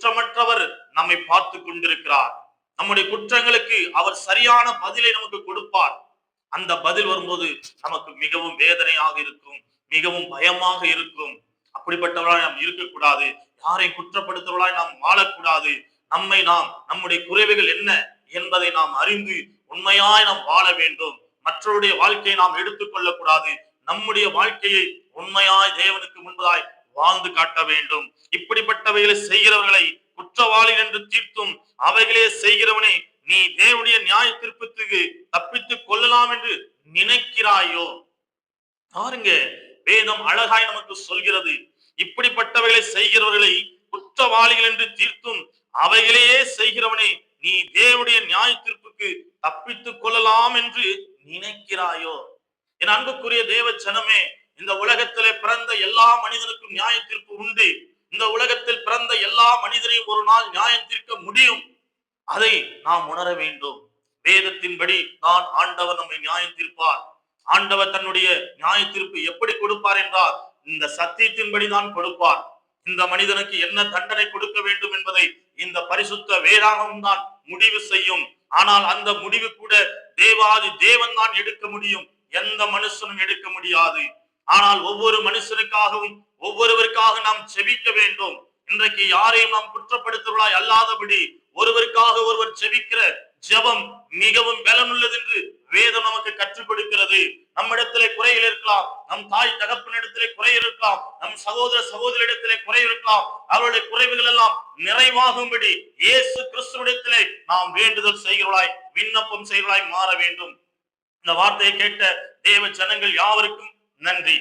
குற்றமற்றவர் நம்மை பார்த்து கொண்டிருக்கிறார். நம்முடைய குற்றங்களுக்கு அவர் சரியான பதிலை நமக்கு கொடுப்பார். அந்த பதில் வரும்போது நமக்கு மிகவும் வேதனையாக இருக்கும், மிகவும் பயமாக இருக்கும். அப்படிப்பட்டவர்களாய் நாம் இருக்கக்கூடாது. யாரையும் குற்றப்படுத்துவர்களாய் நாம் வாழக்கூடாது. நம்முடைய குறைவுகள் என்ன என்பதை நாம் அறிந்து உண்மையாய் நாம் வாழ வேண்டும். மற்றவருடைய வாழ்க்கையை நாம் எடுத்துக்கொள்ளக் கூடாது. நம்முடைய வாழ்க்கையை உண்மையாய் தேவனுக்கு முன்பதாய் வாழ்ந்து காட்ட வேண்டும். இப்படிப்பட்டவைகளை செய்கிறவர்களை குற்றவாளி என்று தீர்த்தும் அவைகளே செய்கிறவனே, நீ தேவனுடைய நியாய தீர்ப்புக்கு தப்பித்துக் கொள்ளலாம் என்று நினைக்கிறாயோ? பாருங்க, வேதம் அழகாய் நமக்கு சொல்கிறது, இப்படிப்பட்டவைகளை செய்கிறவர்களை குற்றவாளிகள் என்று தீர்த்தும் அவைகளையே செய்கிறவனே, நீ தேவனுடைய நியாய தீர்ப்புக்கு தப்பித்துக் கொள்ளலாம் என்று நினைக்கிறாயோ? என் அன்புக்குரிய தேவ ஜனமே, இந்த உலகத்திலே பிறந்த எல்லா மனிதனுக்கும் நியாய தீர்ப்பு உண்டு. இந்த உலகத்தில் பிறந்த எல்லா மனிதரையும் ஒரு நாள் நியாயம் தீர்க்க முடியும். அதை நாம் உணர வேண்டும். வேதத்தின்படி தான் ஆண்டவர் நம்மை நியாயம் தீர்ப்பார். ஆண்டவர் தன்னுடைய நியாய தீர்ப்பு எப்படி கொடுப்பார் என்றால், இந்த சத்தியத்தின்படி தான் கொடுப்பார். இந்த மனிதனுக்கு என்ன தண்டனை கொடுக்க வேண்டும் என்பதை இந்த பரிசுத்த வேதாகமம் தான் முடிவு செய்யும். ஆனால் அந்த முடிவு கூட தேவாதி தேவன் தான் எடுக்க முடியும், எந்த மனுஷனும் எடுக்க முடியாது. ஆனால் ஒவ்வொரு மனுஷனுக்காகவும் ஒவ்வொருவருக்காக நாம் செபிக்க வேண்டும். இன்றைக்கு யாரையும் நாம் குற்றப்படுத்துவதாய் அல்லாதபடி ஒருவருக்காக ஒருவர் செபிக்கிற ஜெபம் மிகவும் பலனுள்ளது என்று வேதம் நமக்கு கற்றுக் கொடுக்கிறது. நம்மிடத்திலே குறைகள் இருக்கலாம், நம் தாய் தகப்பனிடத்திலே குறை இருக்கலாம், நம் சகோதர சகோதரிடத்திலே குறை இருக்கலாம். அவருடைய குறைவுகள் எல்லாம் நிறைவாகும்படி இயேசு கிறிஸ்துவிடத்திலே நாம் வேண்டுதல் செய்கிறவளாய், விண்ணப்பம் செய்கிறவளாய் மாற வேண்டும். இந்த வார்த்தையை கேட்ட தேவ ஜனங்கள் யாவருக்கும் நன்றி.